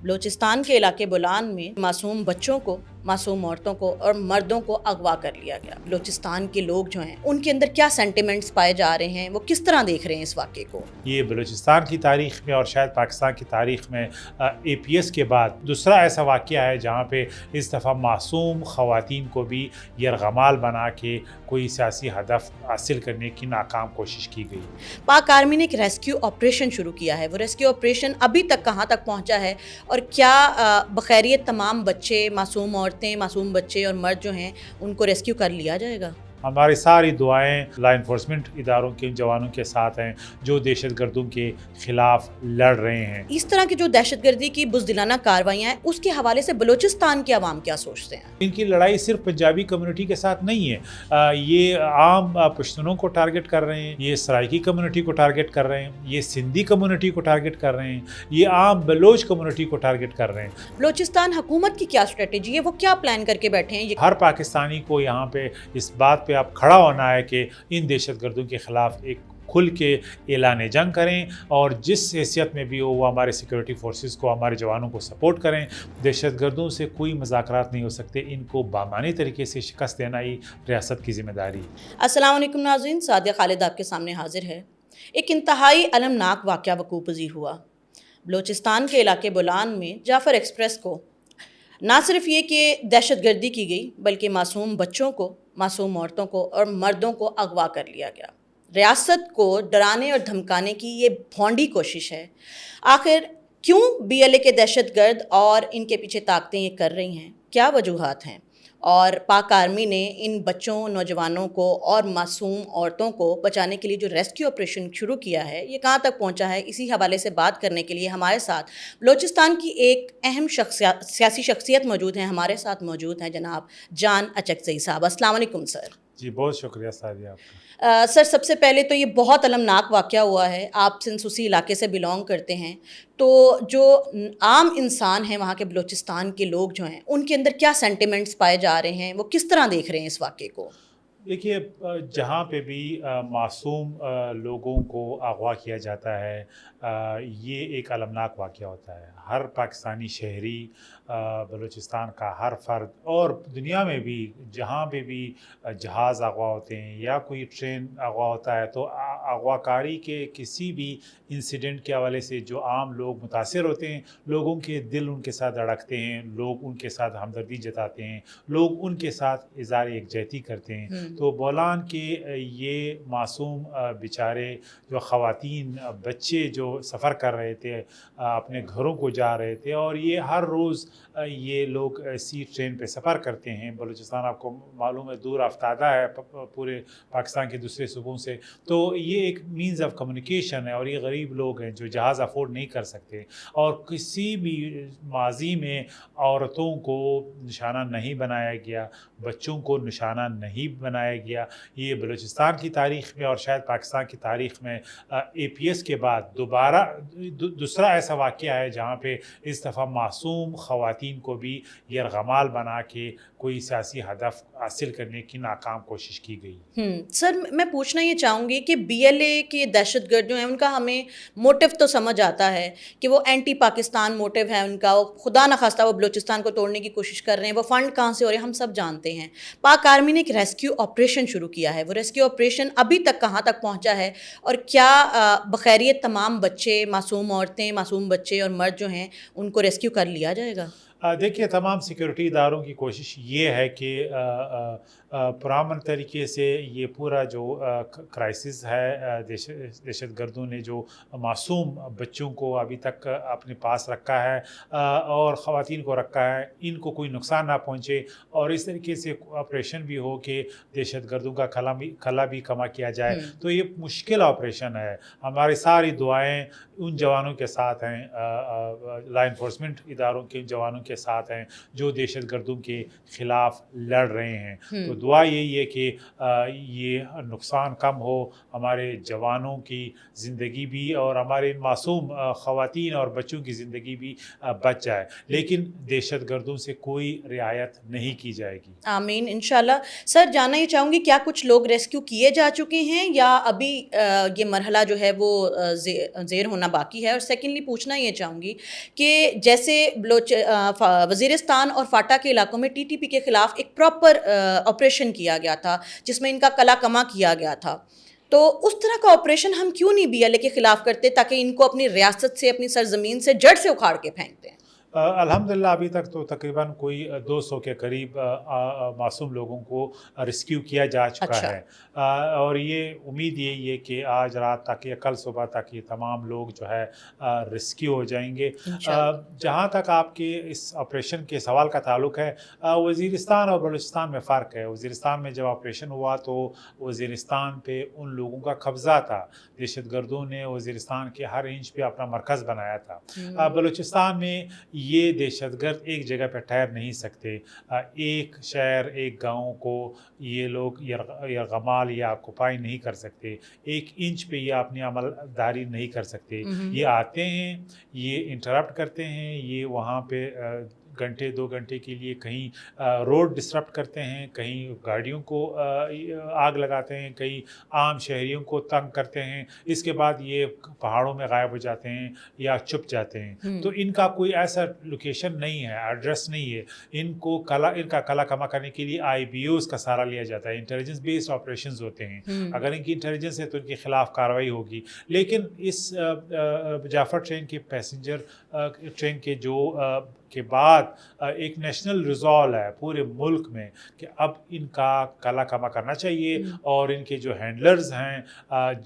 بلوچستان کے علاقے بولان میں معصوم بچوں کو، معصوم عورتوں کو اور مردوں کو اغوا کر لیا گیا۔ بلوچستان کے لوگ جو ہیں ان کے اندر کیا سینٹیمنٹس پائے جا رہے ہیں، وہ کس طرح دیکھ رہے ہیں اس واقعے کو؟ یہ بلوچستان کی تاریخ میں اور شاید پاکستان کی تاریخ میں اے پی ایس کے بعد دوسرا ایسا واقعہ ہے جہاں پہ اس دفعہ معصوم خواتین کو بھی یرغمال بنا کے کوئی سیاسی ہدف حاصل کرنے کی ناکام کوشش کی گئی۔ پاک آرمی نے ایک ریسکیو آپریشن شروع کیا ہے، وہ ریسکیو آپریشن ابھی تک کہاں تک پہنچا ہے اور کیا بخیریت تمام بچے، معصوم عورتیں، معصوم بچے اور مرد جو ہیں ان کو ریسکیو کر لیا جائے گا؟ ہماری ساری دعائیں لا انفورسمنٹ اداروں کے جوانوں کے ساتھ ہیں جو دہشت گردوں کے خلاف لڑ رہے ہیں۔ اس طرح کی جو دہشت گردی کی بزدلانہ کاروائیاں ہیں اس کے حوالے سے بلوچستان کے عوام کیا سوچتے ہیں؟ ان کی لڑائی صرف پنجابی کمیونٹی کے ساتھ نہیں ہے، یہ عام پشتونوں کو ٹارگٹ کر رہے ہیں، یہ سرائکی کمیونٹی کو ٹارگٹ کر رہے ہیں، یہ سندھی کمیونٹی کو ٹارگٹ کر رہے ہیں، یہ عام بلوچ کمیونٹی کو ٹارگٹ کر رہے ہیں۔ بلوچستان حکومت کی کیا اسٹریٹجی ہے، وہ کیا پلان کر کے بیٹھے ہیں؟ ہر پاکستانی کو یہاں پہ اس بات پہ اب کھڑا ہونا ہے کہ ان دہشت گردوں کے خلاف ایک کھل کے اعلان جنگ کریں اور جس حیثیت میں بھی ہو وہ ہمارے سیکورٹی فورسز کو، ہمارے جوانوں کو سپورٹ کریں۔ دہشت گردوں سے کوئی مذاکرات نہیں ہو سکتے، ان کو بامعنی طریقے سے شکست دینا ہی ریاست کی ذمہ داری ہے۔ السلام علیکم ناظرین، سعدیہ خالد آپ کے سامنے حاضر ہے۔ ایک انتہائی المناک واقعہ وقوع پذیر ہوا۔ بلوچستان کے علاقے بولان میں جعفر ایکسپریس کو نہ صرف یہ کہ دہشت گردی کی گئی بلکہ معصوم بچوں کو، معصوم عورتوں کو اور مردوں کو اغوا کر لیا گیا۔ ریاست کو ڈرانے اور دھمکانے کی یہ بھونڈی کوشش ہے۔ آخر کیوں بی ایل اے کے دہشت گرد اور ان کے پیچھے طاقتیں یہ کر رہی ہیں؟ کیا وجوہات ہیں؟ اور پاک آرمی نے ان بچوں، نوجوانوں کو اور معصوم عورتوں کو بچانے کے لیے جو ریسکیو آپریشن شروع کیا ہے یہ کہاں تک پہنچا ہے؟ اسی حوالے سے بات کرنے کے لیے ہمارے ساتھ بلوچستان کی ایک اہم سیاسی شخصیت موجود ہیں۔ ہمارے ساتھ موجود ہیں جناب جان اچکزئی صاحب۔ السلام علیکم سر۔ جی بہت شکریہ سعدیہ آپ کا۔ سر سب سے پہلے تو یہ بہت المناک واقعہ ہوا ہے، آپ سنس اسی علاقے سے بلونگ کرتے ہیں، تو جو عام انسان ہیں وہاں کے بلوچستان کے لوگ جو ہیں ان کے اندر کیا سینٹیمنٹس پائے جا رہے ہیں، وہ کس طرح دیکھ رہے ہیں اس واقعے کو؟ دیکھیے، جہاں پہ بھی معصوم لوگوں کو اغوا کیا جاتا ہے یہ ایک المناک واقعہ ہوتا ہے۔ ہر پاکستانی شہری، بلوچستان کا ہر فرد اور دنیا میں بھی جہاں پہ بھی جہاز اغوا ہوتے ہیں یا کوئی ٹرین اغوا ہوتا ہے تو اغوا کاری کے کسی بھی انسیڈنٹ کے حوالے سے جو عام لوگ متاثر ہوتے ہیں، لوگوں کے دل ان کے ساتھ دھڑکتے ہیں، لوگ ان کے ساتھ ہمدردی جتاتے ہیں، لوگ ان کے ساتھ اظہار یکجہتی کرتے ہیں۔ تو بولان کے یہ معصوم بیچارے جو خواتین، بچے جو سفر کر رہے تھے، اپنے گھروں کو جا رہے تھے، اور یہ ہر روز یہ لوگ ایسی ٹرین پہ سفر کرتے ہیں۔ بلوچستان آپ کو معلوم ہے دور افتادہ ہے پورے پاکستان کے دوسرے صوبوں سے، تو یہ ایک مینز آف کمیونیکیشن ہے، اور یہ غریب لوگ ہیں جو جہاز افورڈ نہیں کر سکتے، اور کسی بھی ماضی میں عورتوں کو نشانہ نہیں بنایا گیا، بچوں کو نشانہ نہیں بنایا گیا۔ یہ بلوچستان کی تاریخ میں اور شاید پاکستان کی تاریخ میں اے پی ایس کے بعد دوسرا ایسا واقعہ ہے جہاں پہ اس دفعہ معصوم خواتین کو بھی یرغمال بنا کے کوئی سیاسی ہدف حاصل کرنے کی ناکام کوشش کی گئی۔ سر میں پوچھنا یہ چاہوں گی کہ بی ایل اے کے دہشت گرد جو ہیں ان کا ہمیں موٹیو تو سمجھ آتا ہے کہ وہ اینٹی پاکستان موٹیو ہے ان کا، وہ خدا نخواستہ وہ بلوچستان کو توڑنے کی کوشش کر رہے ہیں، وہ فنڈ کہاں سے ہو رہے ہیں ہم سب جانتے ہیں۔ پاک آرمی نے ایک ریسکیو آپریشن شروع کیا ہے، وہ ریسکیو آپریشن ابھی تک کہاں تک پہنچا ہے اور کیا بخیریت تمام بچے، معصوم عورتیں، معصوم بچے اور مرد جو ہیں ان کو ریسکیو کر لیا جائے گا؟ دیکھیے، تمام سیکورٹی اداروں کی کوشش یہ ہے کہ پرامن طریقے سے یہ پورا جو کرائسس ہے، دہشت گردوں نے جو معصوم بچوں کو ابھی تک اپنے پاس رکھا ہے اور خواتین کو رکھا ہے، ان کو کوئی نقصان نہ پہنچے، اور اس طریقے سے آپریشن بھی ہو کہ دہشت گردوں کا خلا بھی کما کیا جائے۔ تو یہ مشکل آپریشن ہے۔ ہماری ساری دعائیں ان جوانوں کے ساتھ ہیں، لا انفورسمنٹ اداروں کے جوانوں کے کے ساتھ ہیں جو دہشت گردوں کے خلاف لڑ رہے ہیں. تو دعا یہی ہے کہ یہ نقصان کم ہو, ہمارے جوانوں کی زندگی بھی اور ہمارے معصوم خواتین اور بچوں کی زندگی بھی بچ جائے, لیکن دہشت گردوں سے کوئی رعایت نہیں کی جائے گی. آمین انشاءاللہ. سر جاننا یہ چاہوں گی کیا کچھ لوگ ریسکیو کیے جا چکے ہیں یا ابھی یہ مرحلہ جو ہے وہ زیر ہونا باقی ہے؟ اور سیکنڈلی پوچھنا یہ چاہوں گی کہ جیسے وزیرستان اور فاٹا کے علاقوں میں ٹی ٹی پی کے خلاف ایک پراپر آپریشن کیا گیا تھا جس میں ان کا کلا کما کیا گیا تھا, تو اس طرح کا آپریشن ہم کیوں نہیں بی ایل اے کے خلاف کرتے تاکہ ان کو اپنی ریاست سے, اپنی سرزمین سے جڑ سے اکھاڑ کے پھینکتے ہیں؟ الحمدللہ ابھی تک تو تقریباً کوئی 200 کے قریب معصوم لوگوں کو ریسکیو کیا جا چکا ہے, اور یہ امید یہی ہے کہ آج رات تک یا کل صبح تک یہ تمام لوگ جو ہے ریسکیو ہو جائیں گے. جہاں تک آپ کے اس آپریشن کے سوال کا تعلق ہے, وزیرستان اور بلوچستان میں فرق ہے. وزیرستان میں جب آپریشن ہوا تو وزیرستان پہ ان لوگوں کا قبضہ تھا, دہشت گردوں نے وزیرستان کے ہر انچ پہ اپنا مرکز بنایا تھا. بلوچستان میں یہ دہشت گرد ایک جگہ پہ ٹھہر نہیں سکتے, ایک شہر ایک گاؤں کو یہ لوگ یرغمال یا آکوپائی نہیں کر سکتے, ایک انچ پہ یہ اپنی عمل داری نہیں کر سکتے. یہ آتے ہیں, یہ انٹرپٹ کرتے ہیں, یہ وہاں پہ گھنٹے 2 گھنٹے کے لیے کہیں روڈ ڈسرپٹ کرتے ہیں, کہیں گاڑیوں کو آگ لگاتے ہیں, کہیں عام شہریوں کو تنگ کرتے ہیں, اس کے بعد یہ پہاڑوں میں غائب ہو جاتے ہیں یا چھپ جاتے ہیں. تو ان کا کوئی ایسا لوکیشن نہیں ہے, ایڈریس نہیں ہے. ان کا کلا کما کرنے کے لیے IBOs کا سہارا لیا جاتا ہے, انٹیلیجنس بیسڈ آپریشنز ہوتے ہیں. اگر ان کی انٹیلیجنس ہے تو ان کے خلاف کارروائی ہوگی. لیکن اس جعفر ٹرین کے پیسنجر ٹرین کے کے بعد ایک نیشنل ریزالو ہے پورے ملک میں کہ اب ان کا کلا کما کرنا چاہیے, اور ان کے جو ہینڈلرز ہیں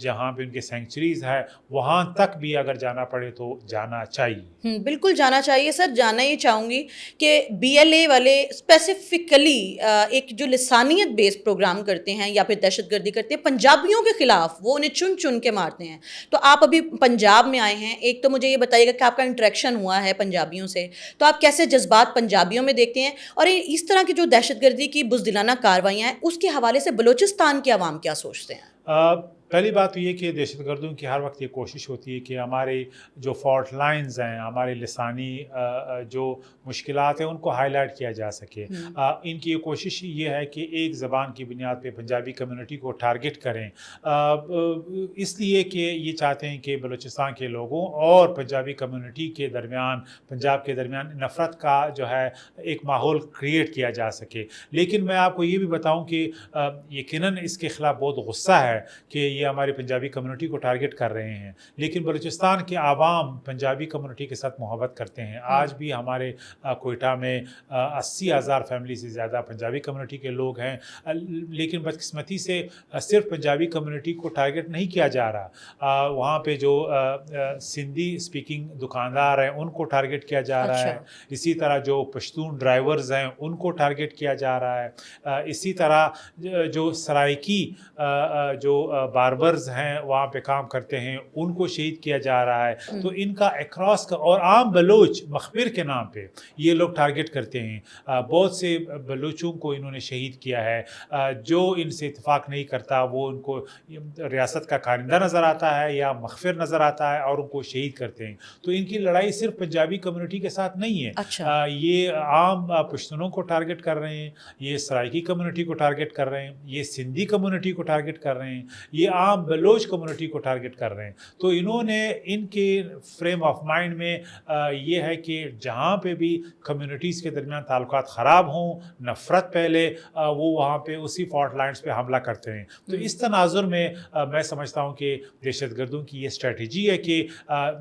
جہاں پہ ان کے سینکچریز ہے وہاں تک بھی اگر جانا پڑے تو جانا چاہیے. بالکل جانا چاہیے. سر جاننا یہ چاہوں گی کہ BLA والے اسپیسیفکلی ایک جو لسانیت بیس پروگرام کرتے ہیں یا پھر دہشت گردی کرتے ہیں پنجابیوں کے خلاف, وہ انہیں چن چن کے مارتے ہیں. تو آپ ابھی پنجاب میں آئے ہیں, ایک تو مجھے یہ بتائیے گا کہ آپ کا انٹریکشن ہوا ہے پنجابیوں سے, تو آپ کیسے جذبات پنجابیوں میں دیکھتے ہیں, اور اس طرح کی جو دہشت گردی کی بزدلانہ کاروائیاں ہیں اس کے حوالے سے بلوچستان کے عوام کیا سوچتے ہیں؟ پہلی بات تو یہ کہ دہشت گردوں کی ہر وقت یہ کوشش ہوتی ہے کہ ہمارے جو فالٹ لائنز ہیں, ہمارے لسانی جو مشکلات ہیں ان کو ہائی لائٹ کیا جا سکے. ان کی یہ کوشش یہ ہے کہ ایک زبان کی بنیاد پہ پنجابی کمیونٹی کو ٹارگٹ کریں, اس لیے کہ یہ چاہتے ہیں کہ بلوچستان کے لوگوں اور پنجابی کمیونٹی کے درمیان, پنجاب کے درمیان نفرت کا جو ہے ایک ماحول کریٹ کیا جا سکے. لیکن میں آپ کو یہ بھی بتاؤں کہ یقیناً اس کے خلاف بہت غصہ ہے کہ یہ ہماری پنجابی کمیونٹی کو ٹارگٹ کر رہے ہیں, لیکن بلوچستان کے عوام پنجابی کمیونٹی کے ساتھ محبت کرتے ہیں. آج بھی ہمارے کوئٹہ میں 80,000 فیملی سے زیادہ پنجابی کمیونٹی کے لوگ ہیں, لیکن بدقسمتی سے صرف پنجابی کمیونٹی کو ٹارگٹ نہیں کیا جا رہا, وہاں پہ جو سندھی اسپیکنگ دکاندار ہیں ان کو ٹارگٹ کیا جا رہا ہے, اسی طرح جو پشتون ڈرائیورز ہیں ان کو ٹارگٹ کیا جا رہا ہے, اسی طرح جو سرائکی جو باربرز ہیں وہاں پہ کام کرتے ہیں ان کو شہید کیا جا رہا ہے. تو ان کا اکراس کا, اور عام بلوچ مخبر کے نام پہ یہ لوگ ٹارگٹ کرتے ہیں. بہت سے بلوچوں کو انہوں نے شہید کیا ہے, جو ان سے اتفاق نہیں کرتا وہ ان کو ریاست کا کارندہ نظر آتا ہے یا مخبر نظر آتا ہے اور ان کو شہید کرتے ہیں. تو ان کی لڑائی صرف پنجابی کمیونٹی کے ساتھ نہیں ہے, یہ عام پشتونوں کو ٹارگٹ کر رہے ہیں, یہ سرائکی کمیونٹی کو ٹارگٹ کر رہے ہیں, یہ سندھی کمیونٹی کو ٹارگٹ کر رہے ہیں, یہ عام بلوچ کمیونٹی کو ٹارگٹ کر رہے ہیں. تو انہوں نے ان کے فریم آف مائنڈ میں یہ ہے کہ جہاں پہ بھی کمیونٹیز کے درمیان تعلقات خراب ہوں, نفرت پہلے, وہ وہاں پہ اسی فالٹ لائنز پہ حملہ کرتے ہیں. تو اس تناظر میں میں سمجھتا ہوں کہ دہشت گردوں کی یہ اسٹریٹجی ہے کہ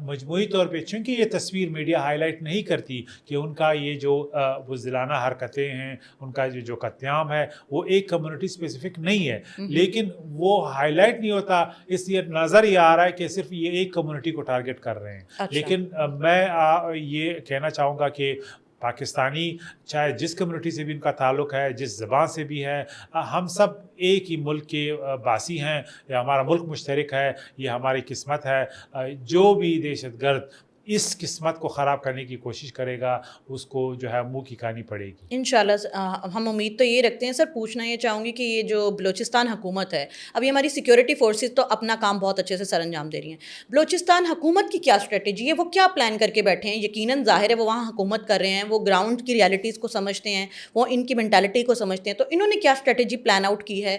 مجموعی طور پہ, چونکہ یہ تصویر میڈیا ہائی لائٹ نہیں کرتی کہ ان کا یہ جو بزدلانہ حرکتیں ہیں, ان کا جو قتل عام ہے وہ ایک کمیونٹی اسپیسیفک نہیں ہے, لیکن وہ ہائی لائٹ نہیں ہوتا, اس لیے نظر یہ آ رہا ہے کہ صرف یہ ایک کمیونٹی کو ٹارگٹ کر رہے ہیں. لیکن میں یہ کہنا چاہوں گا کہ پاکستانی چاہے جس کمیونٹی سے بھی ان کا تعلق ہے, جس زبان سے بھی ہے, ہم سب ایک ہی ملک کے باسی ہیں, یا ہمارا ملک مشترک ہے, یہ ہماری قسمت ہے. جو بھی دہشت گرد اس قسمت کو خراب کرنے کی کوشش کرے گا اس کو جو ہے منہ کی کہانی پڑے گی۔ انشاءاللہ ہم امید تو یہ رکھتے ہیں سر. پوچھنا یہ چاہوں گی کہ یہ جو بلوچستان حکومت ہے، ابھی ہماری سیکیورٹی فورسز تو اپنا کام بہت اچھے سے سر انجام دے رہی ہیں، بلوچستان حکومت کی کیا اسٹریٹجی ہے؟ وہ کیا پلان کر کے بیٹھے ہیں؟ یقیناً ظاہر ہے وہ وہاں حکومت کر رہے ہیں، وہ گراؤنڈ کی ریالٹیز کو سمجھتے ہیں، وہ ان کی مینٹالٹی کو سمجھتے ہیں، تو انہوں نے کیا اسٹریٹجی پلان آؤٹ کی ہے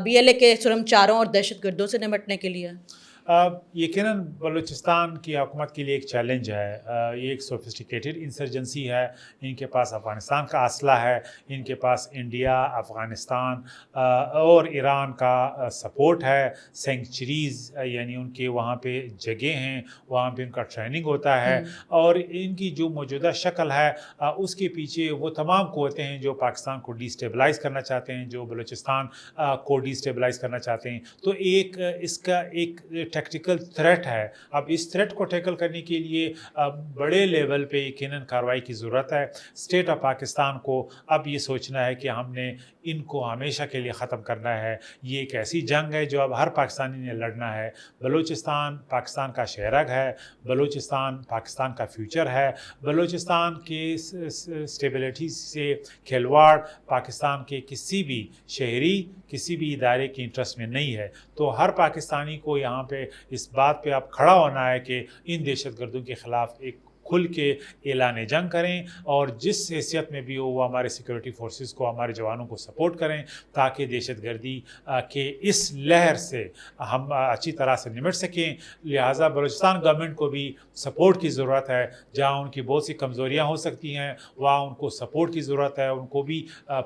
بی ایل اے کے سرم چاروں اور دہشت گردوں سے نمٹنے کے لیے؟ یقیناً بلوچستان کی حکومت کے لیے ایک چیلنج ہے، یہ ایک سوفسٹیکیٹڈ انسرجنسی ہے، ان کے پاس افغانستان کا اسلحہ ہے، ان کے پاس انڈیا، افغانستان اور ایران کا سپورٹ ہے، سینکچریز یعنی ان کے وہاں پہ جگہ ہیں، وہاں پہ ان کا ٹریننگ ہوتا ہے، اور ان کی جو موجودہ شکل ہے اس کے پیچھے وہ تمام قوتیں ہیں جو پاکستان کو ڈی اسٹیبلائز کرنا چاہتے ہیں، جو بلوچستان کو ڈی اسٹیبلائز کرنا چاہتے ہیں. تو ایک اس کا ایک ٹیکٹیکل تھریٹ ہے. اب اس تھریٹ کو ٹیکل کرنے کے لیے بڑے لیول پہ یقیناً کارروائی کی ضرورت ہے. اسٹیٹ آف پاکستان کو اب یہ سوچنا ہے کہ ہم نے ان کو ہمیشہ کے لیے ختم کرنا ہے. یہ ایک ایسی جنگ ہے جو اب ہر پاکستانی نے لڑنا ہے. بلوچستان پاکستان کا شہرگ ہے، بلوچستان پاکستان کا فیوچر ہے، بلوچستان کے اسٹیبلٹی سے کھلواڑ پاکستان کے کسی بھی شہری، کسی بھی ادارے کے انٹرسٹ میں نہیں ہے. تو ہر پاکستانی کو یہاں پہ اس بات پہ اب کھڑا ہونا ہے کہ ان دہشت گردوں کے خلاف ایک کھل کے اعلان جنگ کریں، اور جس حیثیت میں بھی ہو وہ ہمارے سیکورٹی فورسز کو، ہمارے جوانوں کو سپورٹ کریں، تاکہ دہشت گردی کے اس لہر سے ہم اچھی طرح سے نمٹ سکیں. لہٰذا بلوچستان گورنمنٹ کو بھی سپورٹ کی ضرورت ہے. جہاں ان کی بہت سی کمزوریاں ہو سکتی ہیں وہاں ان کو سپورٹ کی ضرورت ہے. ان کو بھی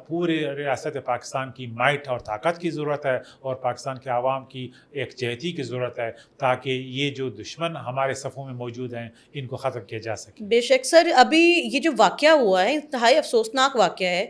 پورے ریاست پاکستان کی مائٹ اور طاقت کی ضرورت ہے، اور پاکستان کے عوام کی یکجہتی کی ضرورت ہے، تاکہ یہ جو دشمن ہمارے صفوں میں موجود ہیں ان کو ختم کیا جا سکے. بے شک سر. ابھی یہ جو واقعہ ہوا ہے انتہائی افسوسناک واقعہ ہے.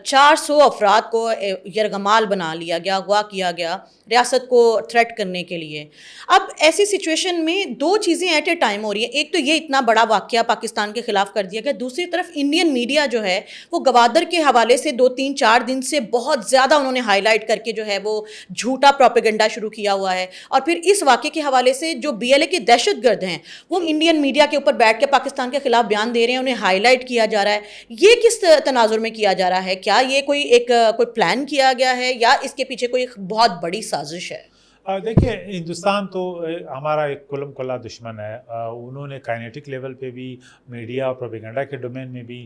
400 افراد کو یرغمال بنا لیا گیا، اغوا کیا گیا ریاست کو تھریٹ کرنے کے لیے. اب ایسی سچویشن میں دو چیزیں ایٹ اے ٹائم ہو رہی ہیں. ایک تو یہ اتنا بڑا واقعہ پاکستان کے خلاف کر دیا گیا، دوسری طرف انڈین میڈیا جو ہے وہ گوادر کے حوالے سے 2-3-4 دن سے بہت زیادہ انہوں نے ہائی لائٹ کر کے جو ہے وہ جھوٹا پروپیگنڈا شروع کیا ہوا ہے. اور پھر اس واقعے کے حوالے سے جو بی ایل اے کے دہشت گرد ہیں وہ انڈین میڈیا کے اوپر بیٹھ کے پاکستان کے خلاف بیان دے رہے ہیں، انہیں ہائی لائٹ کیا جا رہا ہے. یہ کس تناظر میں کیا جا رہا ہے؟ کیا یہ کوئی پلان کیا گیا ہے یا اس کے پیچھے کوئی بہت بڑی سازش ہے؟ دیکھیے، ہندوستان تو ہمارا ایک کلم کلا دشمن ہے. انہوں نے کائنیٹک لیول پہ بھی، میڈیا اور پروپیگنڈا کے ڈومین میں بھی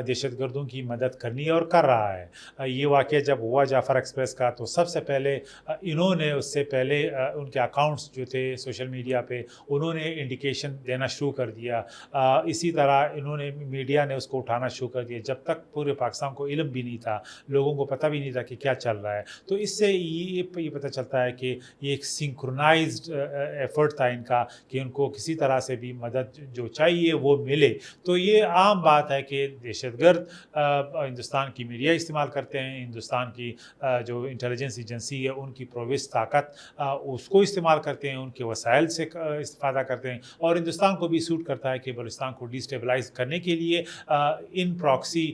دہشت گردوں کی مدد کرنی ہے اور کر رہا ہے. یہ واقعہ جب ہوا جعفر ایکسپریس کا تو سب سے پہلے انہوں نے، اس سے پہلے ان کے اکاؤنٹس جو تھے سوشل میڈیا پہ انہوں نے انڈیکیشن دینا شروع کر دیا. اسی طرح انہوں نے، میڈیا نے اس کو اٹھانا شروع کر دیا جب تک پورے پاکستان کو علم بھی نہیں تھا، لوگوں کو پتہ بھی نہیں تھا کہ کیا چل رہا ہے. تو اس سے یہ پتہ چلتا ہے کہ یہ ایک سنکرونائزڈ ایفرٹ تھا ان کا کہ ان کو کسی طرح سے بھی مدد جو چاہیے وہ ملے. تو یہ عام بات ہے کہ دہشت گرد ہندوستان کی میڈیا استعمال کرتے ہیں، ہندوستان کی جو انٹیلیجنس ایجنسی ہے ان کی پرویس طاقت اس کو استعمال کرتے ہیں، ان کے وسائل سے استفادہ کرتے ہیں. اور ہندوستان کو بھی سوٹ کرتا ہے کہ بلوچستان کو ڈی اسٹیبلائز کرنے کے لیے ان پراکسی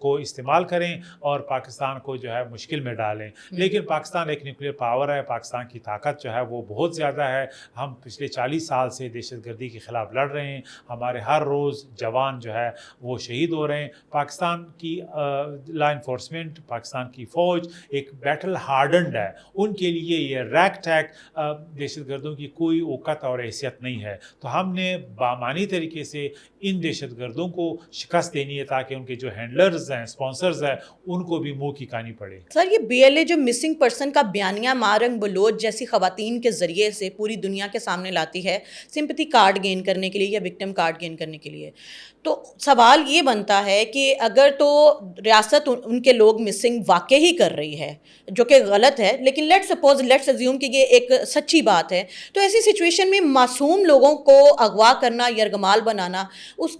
کو استعمال کریں اور پاکستان کو جو ہے مشکل میں ڈالیں. لیکن پاکستان ایک نیوکلیئر پاور ہے، پاکستان کی طاقت جو ہے وہ بہت زیادہ ہے. ہم پچھلے 40 سال سے دہشت گردی کے خلاف لڑ رہے ہیں، ہمارے ہر روز جوان جو ہے وہ شہید ہو رہے ہیں. پاکستان کی لا انفورسمنٹ، پاکستان کی فوج ایک بیٹل ہارڈنڈ ہے. ان کے لیے یہ ریک ٹیک دہشت گردوں کی کوئی اوقات اور حیثیت نہیں ہے. تو ہم نے بامانی طریقے سے ان دہشت گردوں کو شکست دینی ہے تاکہ ان کے جو ہینڈلرز ہیں، اسپانسرز ہیں، ان کو بھی منہ کی کہانی پڑے. سر یہ بی ایل اے جو مسنگ پرسن کا بیانیہ مارنگ بلوچ جیسی خواتین کے ذریعے سے پوری دنیا کے سامنے لاتی ہے سمپتھی کارڈ گین کرنے کے لیے یا وکٹم کارڈ گین کرنے کے لیے، تو سوال یہ بنتا ہے کہ اگر تو ریاست ان کے لوگ مسنگ واقع ہی کر رہی ہے جو کہ غلط ہے، لیکن لیٹس ازیوم کہ یہ ایک سچی بات ہے، تو ایسی سچویشن میں معصوم لوگوں کو اغوا کرنا، یرغمال بنانا، اس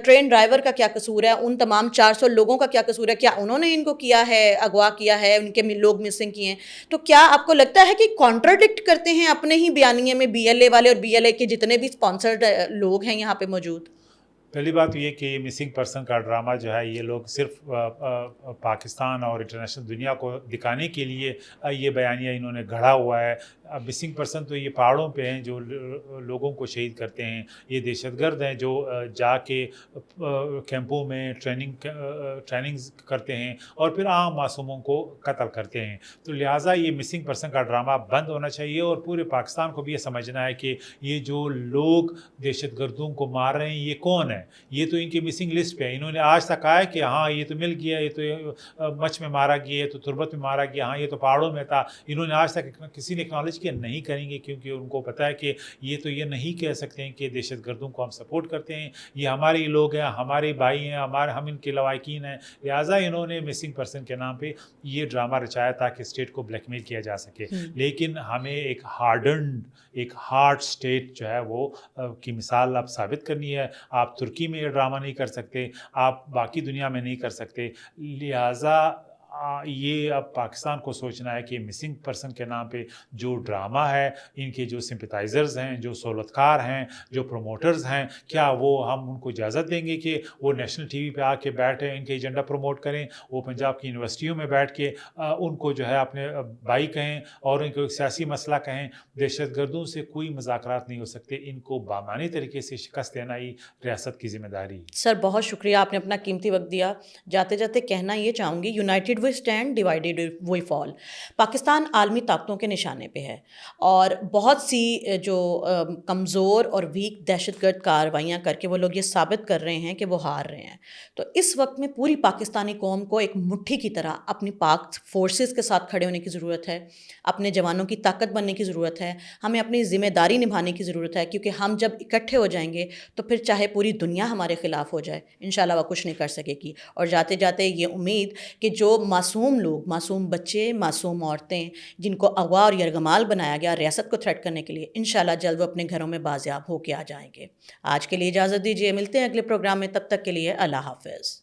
ٹرین ڈرائیور کا کیا قصور ہے؟ ان تمام 400 لوگوں کا کیا قصور ہے؟ کیا انہوں نے ان کو کیا ہے، اغوا کیا ہے، ان کے لوگ مسنگ کیے ہیں؟ تو کیا آپ کو لگتا ہے کہ کانٹراڈکٹ کرتے ہیں اپنے ہی بیانیے میں بی ایل اے والے اور بی ایل اے کے جتنے بھی اسپانسرڈ لوگ ہیں یہاں پہ موجود؟ پہلی بات یہ کہ یہ مسنگ پرسن کا ڈرامہ جو ہے یہ لوگ صرف پاکستان اور انٹرنیشنل دنیا کو دکھانے کے لیے یہ بیانیہ انہوں نے گھڑا ہوا ہے. اب مسنگ پرسن تو یہ پہاڑوں پہ ہیں جو لوگوں کو شہید کرتے ہیں، یہ دہشت گرد ہیں جو جا کے کیمپوں میں ٹریننگز کرتے ہیں اور پھر عام معصوموں کو قتل کرتے ہیں. تو لہٰذا یہ مسنگ پرسن کا ڈرامہ بند ہونا چاہیے اور پورے پاکستان کو بھی یہ سمجھنا ہے کہ یہ جو لوگ دہشت گردوں کو مار رہے ہیں یہ کون ہے. یہ تو ان کی مسنگ لسٹ پہ ہے. انہوں نے آج تک کہا ہے کہ ہاں یہ تو مل گیا، یہ تو مچھ میں مارا گیا، یہ تو تربت میں مارا گیا، ہاں یہ تو پہاڑوں میں تھا. انہوں نے آج تک کسی نے اکنالج کیا نہیں کریں گے، کیونکہ ان کو پتہ ہے کہ یہ تو یہ نہیں کہہ سکتے ہیں کہ دہشت گردوں کو ہم سپورٹ کرتے ہیں، یہ ہمارے لوگ ہیں، ہمارے بھائی ہیں، ہم ان کے لواحقین ہیں. لہٰذا انہوں نے مسنگ پرسن کے نام پہ یہ ڈرامہ رچایا تاکہ اسٹیٹ کو بلیک میل کیا جا سکے. لیکن ہمیں ایک ہارڈ اسٹیٹ جو ہے وہ کی مثال اب ثابت کرنی ہے. آپ ترکی میں یہ ڈرامہ نہیں کر سکتے، آپ باقی دنیا میں نہیں کر سکتے. لہٰذا یہ اب پاکستان کو سوچنا ہے کہ مسنگ پرسن کے نام پہ جو ڈرامہ ہے، ان کے جو سمپتائزرز ہیں، جو سہولتکار ہیں، جو پروموٹرز ہیں، کیا وہ ہم ان کو اجازت دیں گے کہ وہ نیشنل ٹی وی پہ آ کے بیٹھیں، ان کے ایجنڈا پروموٹ کریں، وہ پنجاب کی یونیورسٹیوں میں بیٹھ کے ان کو جو ہے اپنے بھائی کہیں اور ان کو ایک سیاسی مسئلہ کہیں. دہشت گردوں سے کوئی مذاکرات نہیں ہو سکتے، ان کو بامعنی طریقے سے شکست دینا ہی ریاست کی ذمہ داری. سر بہت شکریہ، آپ نے اپنا قیمتی وقت دیا. جاتے جاتے کہنا یہ چاہوں گی، یونائٹڈ وی اسٹینڈ، ڈیوائیڈیڈ وی فال. پاکستان عالمی طاقتوں کے نشانے پہ ہے اور بہت سی جو کمزور اور ویک دہشت گرد کارروائیاں کر کے وہ لوگ یہ ثابت کر رہے ہیں کہ وہ ہار رہے ہیں. تو اس وقت میں پوری پاکستانی قوم کو ایک مٹھی کی طرح اپنی پاک فورسز کے ساتھ کھڑے ہونے کی ضرورت ہے، اپنے جوانوں کی طاقت بننے کی ضرورت ہے، ہمیں اپنی ذمہ داری نبھانے کی ضرورت ہے. کیونکہ ہم جب اکٹھے ہو جائیں گے تو پھر چاہے پوری دنیا ہمارے خلاف ہو جائے، انشاءاللہ وہ کچھ نہیں کر سکے گی. اور جاتے جاتے یہ امید کہ جو معصوم لوگ، معصوم بچے، معصوم عورتیں جن کو اغوا اور یرغمال بنایا گیا ریاست کو تھریٹ کرنے کے لیے، انشاءاللہ جلد وہ اپنے گھروں میں بازیاب ہو کے آ جائیں گے. آج کے لیے اجازت دیجیے، ملتے ہیں اگلے پروگرام میں، تب تک کے لیے اللہ حافظ.